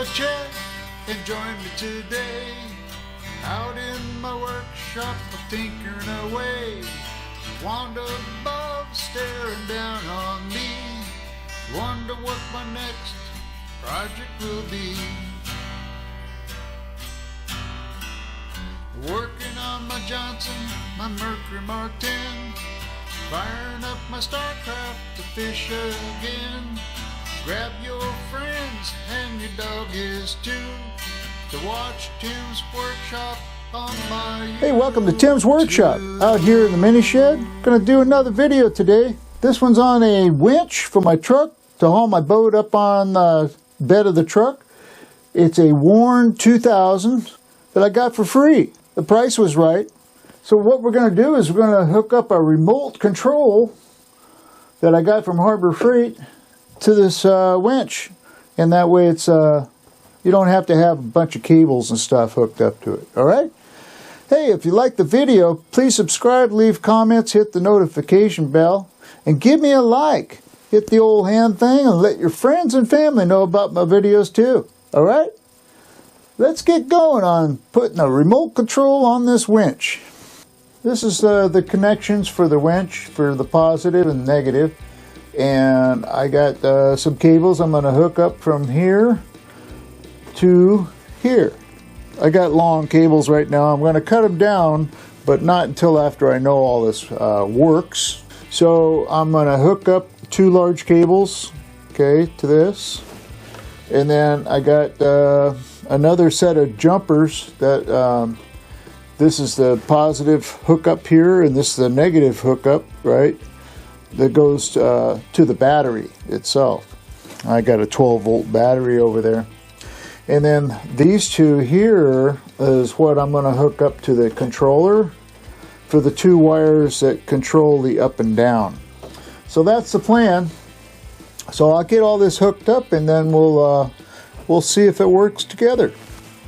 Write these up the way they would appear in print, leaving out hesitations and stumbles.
a chair and join me today. Out in my workshop, I'm tinkering away. Wanda above staring down on me. Wonder what my next project will be. Working on my Johnson, my Mercury Mark 10. Firing up my StarCraft to fish again. Grab your friends and your dog is too, to watch Tim's Workshop on my Hey, welcome to Tim's Workshop. Out here in the mini shed. Gonna do another video today. This one's on a winch for my truck to haul my boat up on the bed of the truck. It's a WARN 2000 that I got for free. The price was right. So what we're going to do is we're going to hook up a remote control that I got from Harbor Freight to this winch. And that way it's you don't have to have a bunch of cables and stuff hooked up to it. Alright? Hey, if you like the video, please subscribe, leave comments, hit the notification bell, and give me a like. Hit the old hand thing and let your friends and family know about my videos too. Alright? Let's get going on putting a remote control on this winch. This is the connections for the winch for the positive and negative. And I got some cables I'm going to hook up from here to here. I got long cables right now. I'm going to cut them down, but not until after I know all this works. So I'm going to hook up two large cables, okay, to this. And then I got another set of jumpers that this is the positive hookup here, and this is the negative hookup, right, that goes to the battery itself. I got a 12-volt battery over there. And then these two here is what I'm going to hook up to the controller for the two wires that control the up and down. So that's the plan. So I'll get all this hooked up and then we'll see if it works together.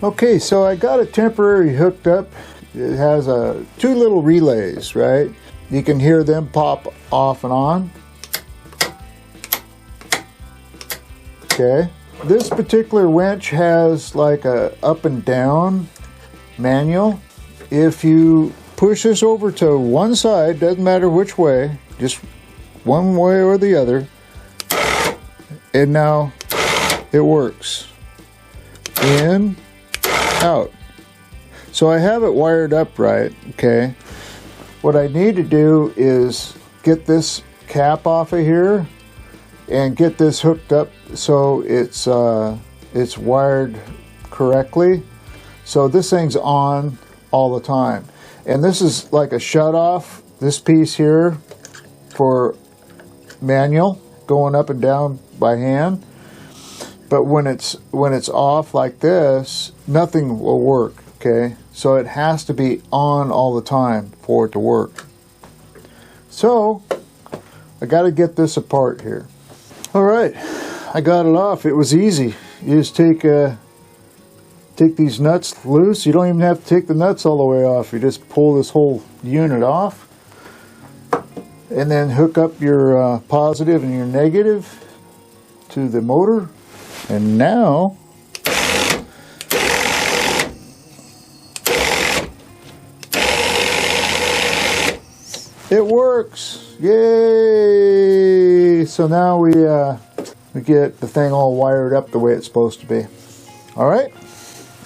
Okay, so I got it temporary hooked up. It has two little relays, right? You can hear them pop off and on. Okay. This particular winch has like a up and down manual. If you push this over to one side, doesn't matter which way, just one way or the other, and now it works. In, out. So I have it wired up right, okay. What I need to do is get this cap off of here and get this hooked up so it's wired correctly. So this thing's on all the time. And this is like a shut off, this piece here for manual, going up and down by hand. But when it's off like this, nothing will work, okay? So it has to be on all the time for it to work. So I got to get this apart here. All right, I got it off. It was easy. You just take these nuts loose. You don't even have to take the nuts all the way off. You just pull this whole unit off and then hook up your positive and your negative to the motor. And now it works. Yay! So now we get the thing all wired up the way it's supposed to be. All right.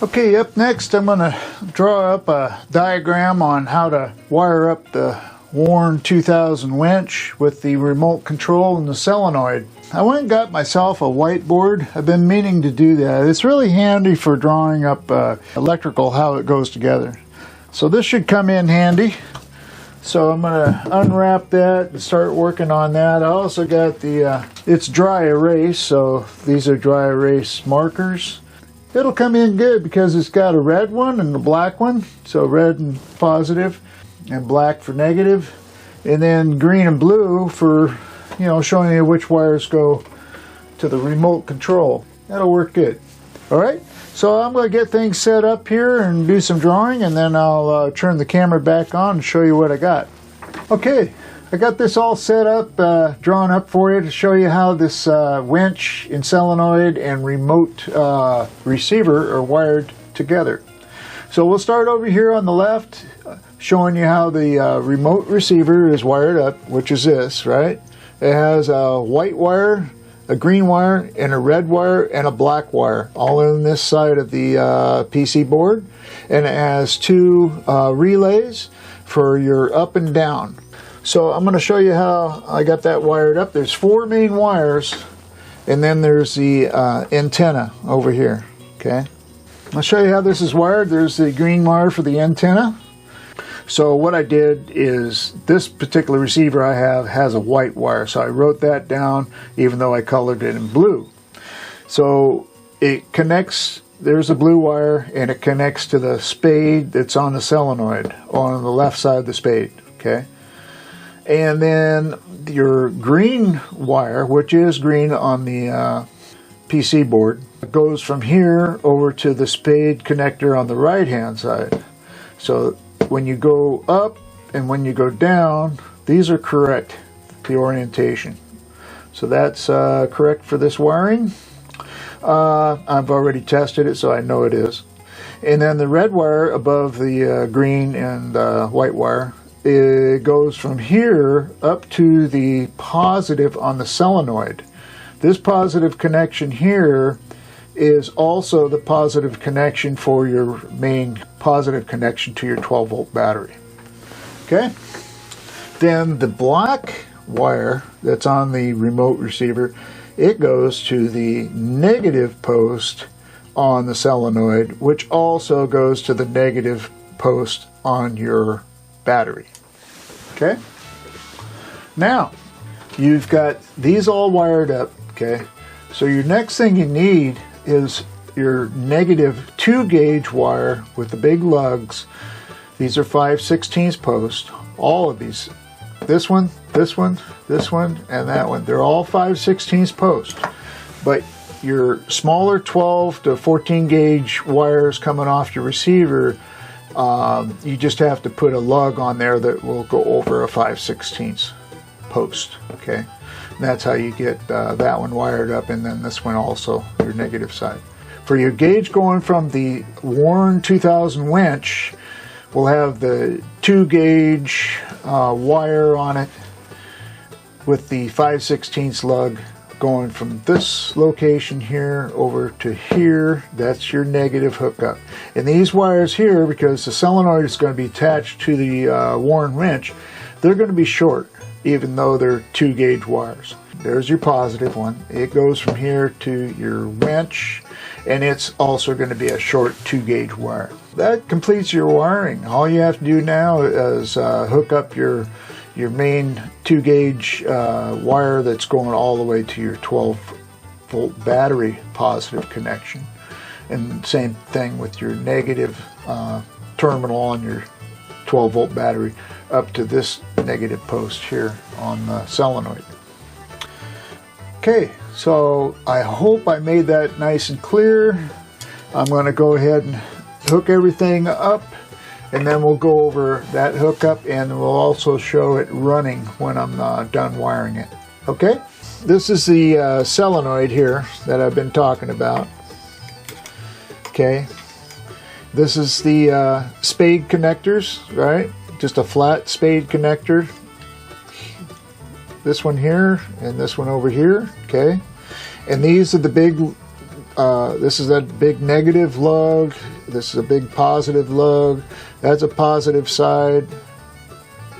Okay, up next I'm going to draw up a diagram on how to wire up the WARN 2000 winch with the remote control and the solenoid. I went and got myself a whiteboard. I've been meaning to do that. It's really handy for drawing up electrical, how it goes together. So this should come in handy. So I'm going to unwrap that and start working on that. I also got the, it's dry erase, so these are dry erase markers. It'll come in good because it's got a red one and a black one. So red and positive and black for negative. And then green and blue for, you know, showing you which wires go to the remote control. That'll work good. All right. So I'm going to get things set up here and do some drawing, and then I'll turn the camera back on and show you what I got. Okay, I got this all set up, drawn up for you to show you how this winch and solenoid and remote receiver are wired together. So we'll start over here on the left, showing you how the remote receiver is wired up, which is this, right? It has a white wire, a green wire, and a red wire, and a black wire, all in this side of the PC board. And it has two relays for your up and down. So I'm going to show you how I got that wired up. There's four main wires, and then there's the antenna over here. Okay, I'll show you how this is wired. There's the green wire for the antenna. So what I did is, this particular receiver I have has a white wire, so I wrote that down even though I colored it in blue. So it connects, there's a blue wire, and it connects to the spade that's on the solenoid on the left side of the spade. Okay. And then your green wire, which is green on the PC board, goes from here over to the spade connector on the right hand side. So when you go up and when you go down, these are correct, the orientation. So that's correct for this wiring. I've already tested it, so I know it is. And then the red wire above the green and white wire, it goes from here up to the positive on the solenoid. This positive connection here is also the positive connection for your main positive connection to your 12 volt battery. Okay? Then the black wire that's on the remote receiver, it goes to the negative post on the solenoid, which also goes to the negative post on your battery. Okay? Now, you've got these all wired up, okay? So your next thing you need is your negative 2 gauge wire with the big lugs. These are 5/16 posts. All of these. This one, this one, this one, and that one. They're all 5/16 posts. But your smaller 12 to 14 gauge wires coming off your receiver, you just have to put a lug on there that will go over a 5/16 post. Okay, and that's how you get that one wired up, and then this one also, your negative side. For your gauge going from the WARN 2000 winch, we'll have the 2 gauge wire on it with the 5/16 lug going from this location here over to here. That's your negative hookup. And these wires here, because the solenoid is going to be attached to the WARN winch, they're going to be short, even though they're 2 gauge wires. There's your positive one. It goes from here to your winch, and it's also going to be a short 2 gauge wire. That completes your wiring. All you have to do now is hook up your main 2 gauge wire that's going all the way to your 12 volt battery positive connection, and same thing with your negative terminal on your 12 volt battery up to this negative post here on the solenoid. Okay, so I hope I made that nice and clear. I'm going to go ahead and hook everything up, and then we'll go over that hookup, and we'll also show it running when I'm done wiring it. Okay, this is the solenoid here that I've been talking about. Okay, this is the spade connectors, right? Just a flat spade connector. This one here and this one over here. Okay, and these are the big. This is a big negative lug. This is a big positive lug. That's a positive side.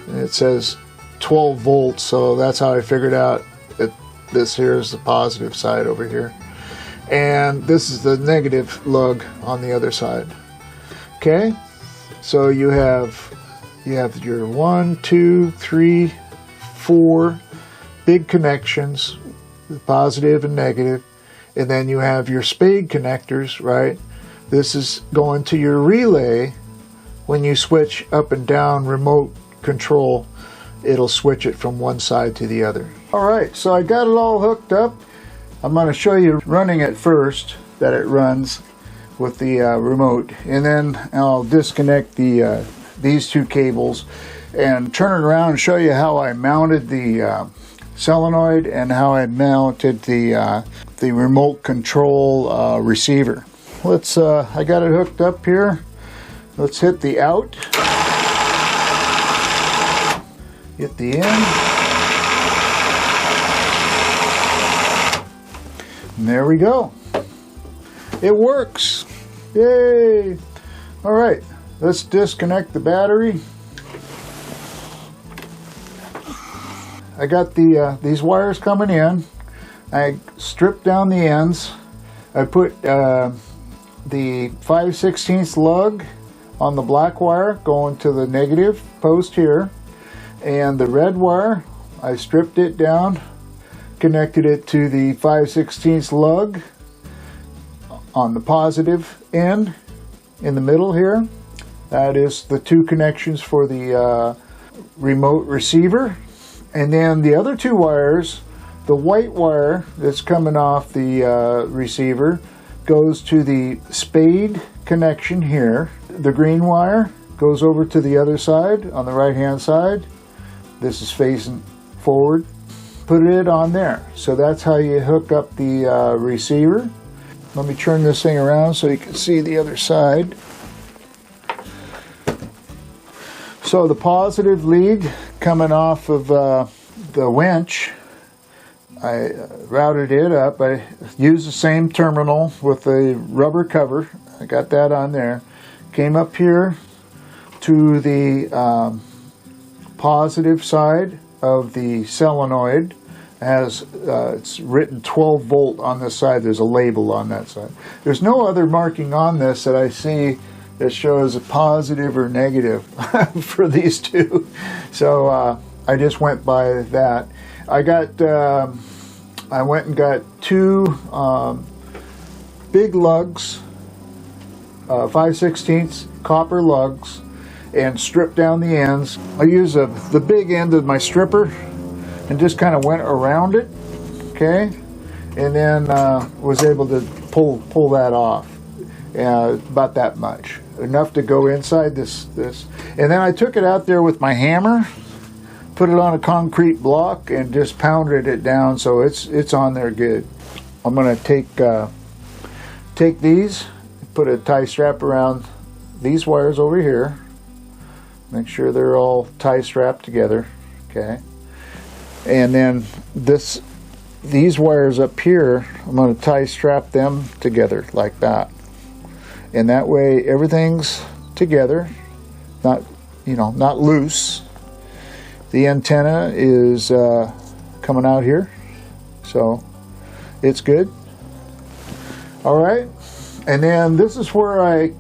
And it says 12 volts, so that's how I figured out that this here is the positive side over here. And this is the negative lug on the other side. Okay, so you have your 1, 2, 3, 4 big connections, positive and negative. And then you have your spade connectors, right? This is going to your relay. When you switch up and down remote control, it'll switch it from one side to the other. All right, so I got it all hooked up. I'm going to show you running it first, that it runs with the remote. And then I'll disconnect these two cables and turn it around and show you how I mounted the solenoid and how I mounted the remote control receiver. Let's I got it hooked up here. Let's hit the out, hit the in, and there we go. It works. Yay! All right, let's disconnect the battery. I got these wires coming in. I stripped down the ends. I put the 5/16 lug on the black wire going to the negative post here, and the red wire, I stripped it down, connected it to the 5/16 lug on the positive end in the middle here. That is the two connections for the remote receiver. And then the other two wires, the white wire that's coming off the receiver goes to the spade connection here. The green wire goes over to the other side on the right hand side. This is facing forward. Put it on there. So that's how you hook up the receiver. Let me turn this thing around so you can see the other side. So the positive lead coming off of the winch, I routed it up. I used the same terminal with a rubber cover. I got that on there. Came up here to the positive side of the solenoid. Has it's written 12 volt on this side. There's a label on that side. There's no other marking on this that I see that shows a positive or negative for these two. So I just went by that. I went and got two big lugs, 5/16 copper lugs, and stripped down the ends. I used the big end of my stripper and just kind of went around it, okay, and then was able to pull that off, about that much, enough to go inside this, and then I took it out there with my hammer, put it on a concrete block, and just pounded it down so it's on there good. I'm gonna take these, put a tie strap around these wires over here, make sure they're all tie strapped together, okay. And then these wires up here, I'm going to tie strap them together like that, and that way everything's together, not loose. The antenna is coming out here, so it's good. All right, and then this is where I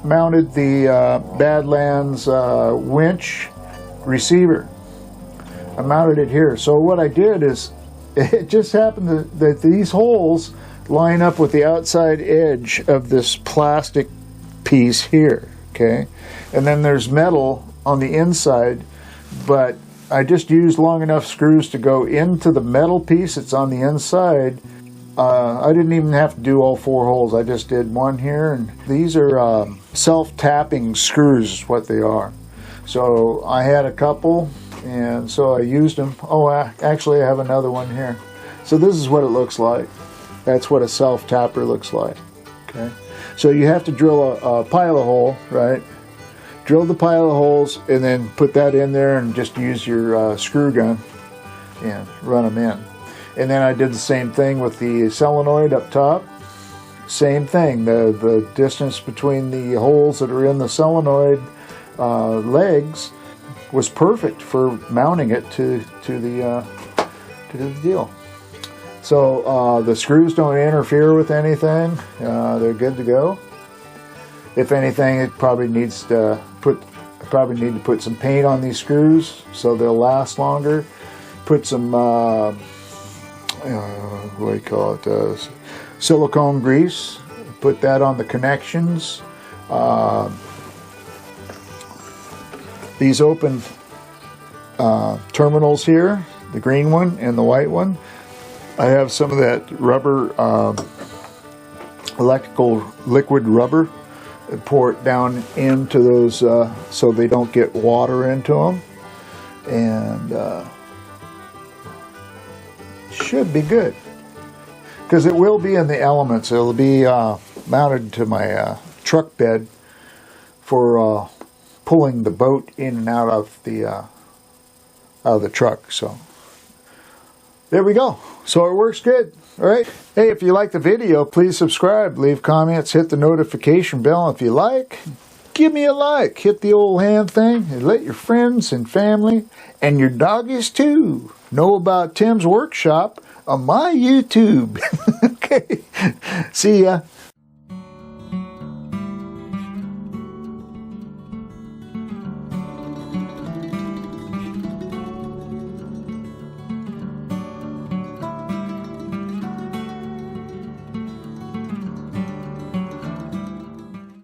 mounted the Badlands winch receiver. I mounted it here. So what I did is, it just happened that these holes line up with the outside edge of this plastic piece here, okay? And then there's metal on the inside, but I just used long enough screws to go into the metal piece that's on the inside. I didn't even have to do all 4 holes. I just did one here, and these are self-tapping screws is what they are. So I had a couple, and so I used them. Oh, actually I have another one here. So this is what it looks like. That's what a self-tapper looks like. Okay. So you have to drill a pilot hole, right? Drill the pilot holes and then put that in there and just use your screw gun and run them in. And then I did the same thing with the solenoid up top. Same thing. The distance between the holes that are in the solenoid legs was perfect for mounting it to the deal. So the screws don't interfere with anything. They're good to go. If anything, it probably needs to need to put some paint on these screws so they'll last longer. Put some what do you call it? Silicone grease. Put that on the connections. These open terminals here, the green one and the white one. I have some of that rubber, electrical liquid rubber and pour it down into those so they don't get water into them, and should be good, because it will be in the elements. It'll be mounted to my truck bed for pulling the boat in and out of the truck. So there we go. So it works good. All right. Hey, if you like the video, please subscribe, leave comments, hit the notification bell. If you like, give me a like. Hit the old hand thing and let your friends and family and your doggies too know about Tim's workshop on my YouTube. Okay. See ya.